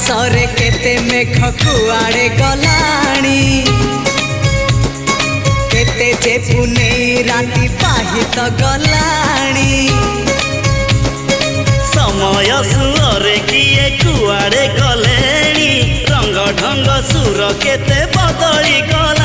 आकाशरे केते मेघ कुआड़े गलाणी केते जे पुने राति पाहित गलाणी समय सुरे किए कुआड़े गलेणी रंग ढंग सुर केते बदली गला।